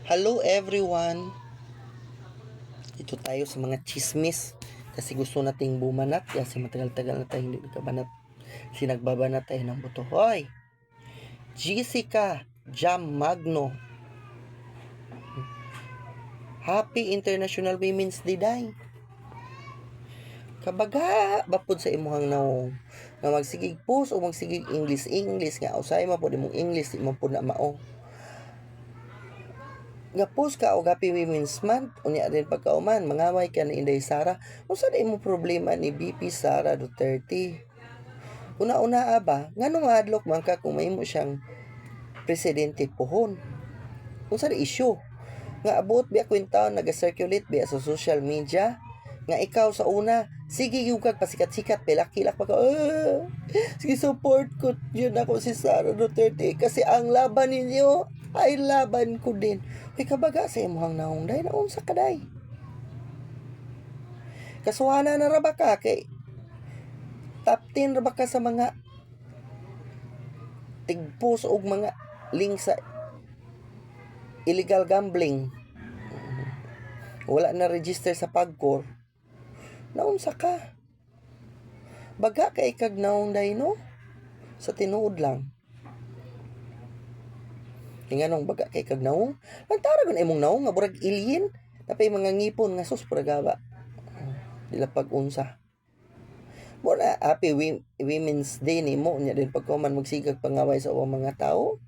Hello everyone! Ito tayo sa mga chismis kasi gusto nating bumanat kasi matagal-tagal na tayo hindi nagkabanat. Sinagbabanat tayo ng buto. Hoy! Jessica Jam Magno, Happy International Women's Day day. Kabaga bapod sa imuhang naong na magsigig post o magsigig English nga usay mo po imong English di mo po na mao. Gapos ka og Happy Women's Month unya din pagkauman mangaway ka ni Inday Sara unsa di mo problema ni BP Sara Duterte. Una-una ba nganong adlok man ka kung mahimo siyang presidente pohon, unsa di issue nga abot biya kwentaon naga-circulate biya sa social media nga ikaw sa una sige yung kag pasikat-sikat pilak-kilak pa ka sige support ko yun ako si Sara Duterte kasi ang laban ninyo ay laban ko din. Uy, kabaga sa imuhang naungday na unsa kaday. Kasuhana na ra ba ka kay top 10 ra ba ka sa mga tigpos og mga link sa illegal gambling. Wala na register sa Pagcor. Naunsa ka? Baga kay kag naungday no? Sa tinuod lang. Tinganong baga kay kag naong lantara man imong naong nga burag alien napay mga ngipon nga sus puragaba dila pag-unsa mo na happy Women's Day nimo nya din pagkuman magsigag pangaway sa ubang mga tao.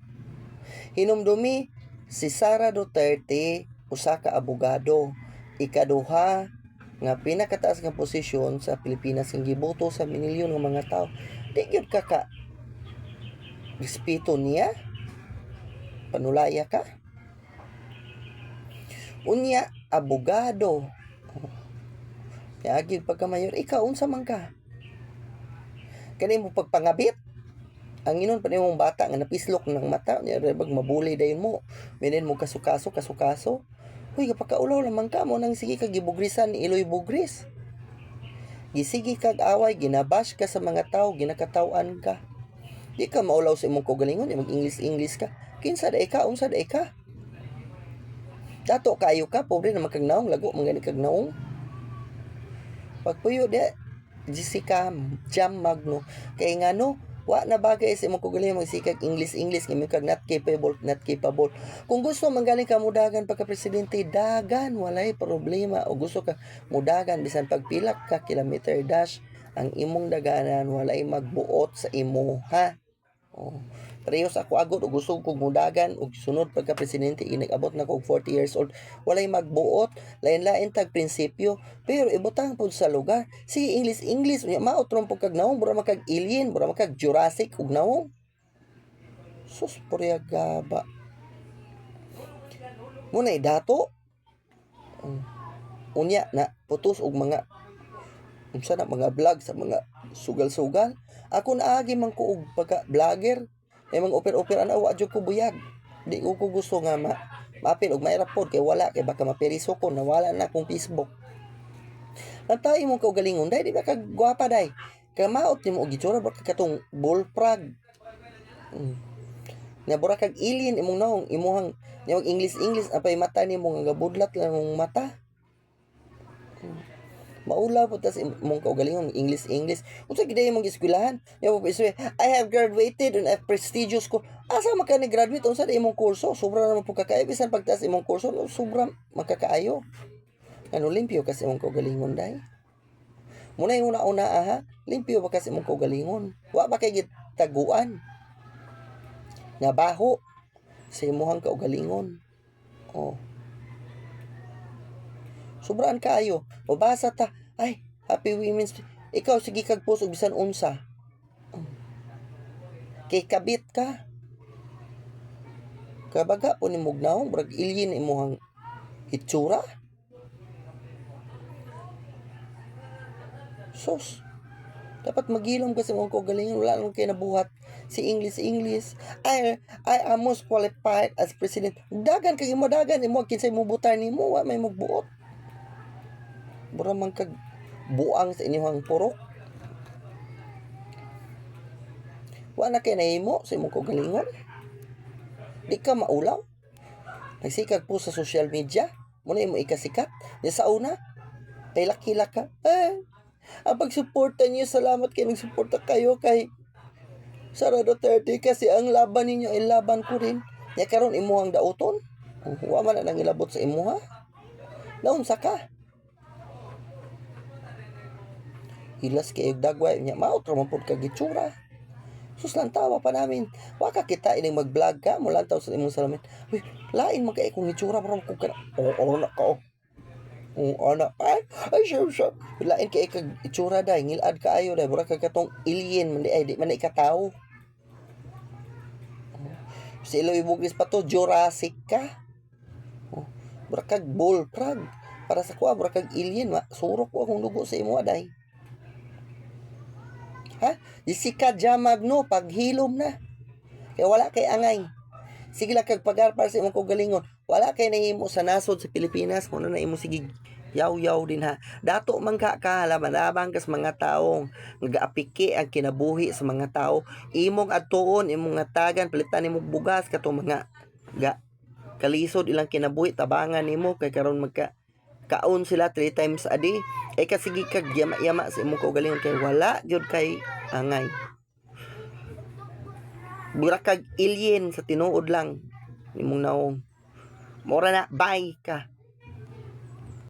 Hinumdumi si Sara Duterte usa ka abogado, ikaduha nga pinakataas nga posisyon sa Pilipinas nga giboto sa milyon nga mga tao. Di gyud ka respeto niya, panulaya ka. Unya abogado. Yagig pagkamayor, ikaw unsa man ka? Kani mo pagpangabit. Ang inon pa nimong bata nga napislok ng mata, niya bag mabuli dayon mo. Minin mo kasukaso. Huy, kapakaulaw lamang ka mo nang sige kag gibugrisan ni Iloy Bugris. Gisigi kag away, ginabash ka sa mga tao, ginakatawan ka. Di ka maulaw sa imong kaugalingon, mag-English ka. Kinsa daay ka, unsa daay ka? Dato kayo ka, pobre na magkagnaong, lago mangani kag naong. Pagpuyo di Jessica Jam Magno kay ngano wa na bagay sa imong kaugalingon magsikag English nga may kag not capable. Kung gusto manggaling ka mudagan pagka presidente, dagan walay problema. O gusto ka mudagan bisan pagpilak ka kilometer dash ang imong daganan walay magbuot sa imo ha. Oh. Parehas ako agad o gusto kong mudagan o sunod pagka presidente inag-abot na ko 40 years old walay magbuot lain-lain tag prinsipyo pero ibutang pud sa lugar si English unya mautron pud kag naong bura makag alien bura makag Jurassic ug naong sus puriyagaba muna dato unya na putos og mga unsa na mga vlog sa mga sugal-sugal. Ako naagi man ko og pagka-vlogger. Ay mga oper-oper ana wa jud ko buyag. Di ko gusto nga mapil og maira pod kay wala kay baka maperiso ko nawala na akong Facebook. Natay mo kaugalingon day di ba kag gwapa day. Kamaot nimo og gitsura ba katong bullfrog. Na bura kag alien imong naong imuhang nimog English apay mata nimo nga gabudlat lang ang mata. Maulaw po tas mong kaugalingon English unsa gid imong eskwelahan ya po iswe I have graduated on a prestigious school asa man ka ni graduate unsa di imong kurso sobra naman po kakaayo bisan pagtaas imong kurso no, sobra makakaayo ano limpyo kasi imong kaugalingon day muna yung una ha limpyo ba kasi imong kaugalingon wa ba kay gitaguan nga baho sa imong kaugalingon oh sobraan kaayo mabasa ta ay Happy Women's Day. Ikaw sige kag post og bisan unsa kay kabit ka kabaga po ni mugnaw brag alien imong itsura sus dapat magilom kasi mo ko galingon wala lang kay nabuhat si English I am most qualified as president dagan kay mo dagan imo kinsay mo butar nimo wa may magbuot bura man kag buang sa inyong purok wa na kay nahimo sa imong kaugalingon di ka maulaw Nagsikag po sa social media. Muna mo ikasikat. Ya sa una, kay lakila ka. Ang pagsuporta niyo, salamat kay nagsuporta kayo kay Sara Duterte kasi ang laban ninyo ay laban ko rin. Ya karon imuhang dauton. Wa man na nang ilabot sa imuha. Naunsa ka? Hilas kay dagway niya maot ra man pud kag gitsura. Sus lang tawa pa namin. Wa ka kita ining mag-vlog ka mo lang taw sa imong salamin. Uy, lain man kay kung itsura para ko kana. Na ka. Ana ay siya. Lain kay kag itsura day ngilad kaayo day mura kag katong alien man di man ikatawo. Si Eloy Bugris pa to Jurassic ka. Mura kag bullfrog. Para sa kuha mura kag alien surok ko akong dugo sa imo day. Ha? Jessica Jamagno, paghilom na. Kaya wala kay angay. Sige lang kag pagarpar sa imong kagalingon. Wala kay nahimo sa nasod sa Pilipinas. Kung na imo sige yaw-yaw din ha. Dato man ka laban-laban kas mga taong nagaapiki ang kinabuhi sa mga tao. Imong atuon, imong ngatagan, palitan nimo bugas katong mga kalisod ilang kinabuhi, tabangan nimo kay karon kaon sila 3 times a day. Kasigi kag yama-yama sa imong kaugalingon kay wala gyud kay angay. Mura kag alien sa tinuod lang imong naong. Mura na bye ka.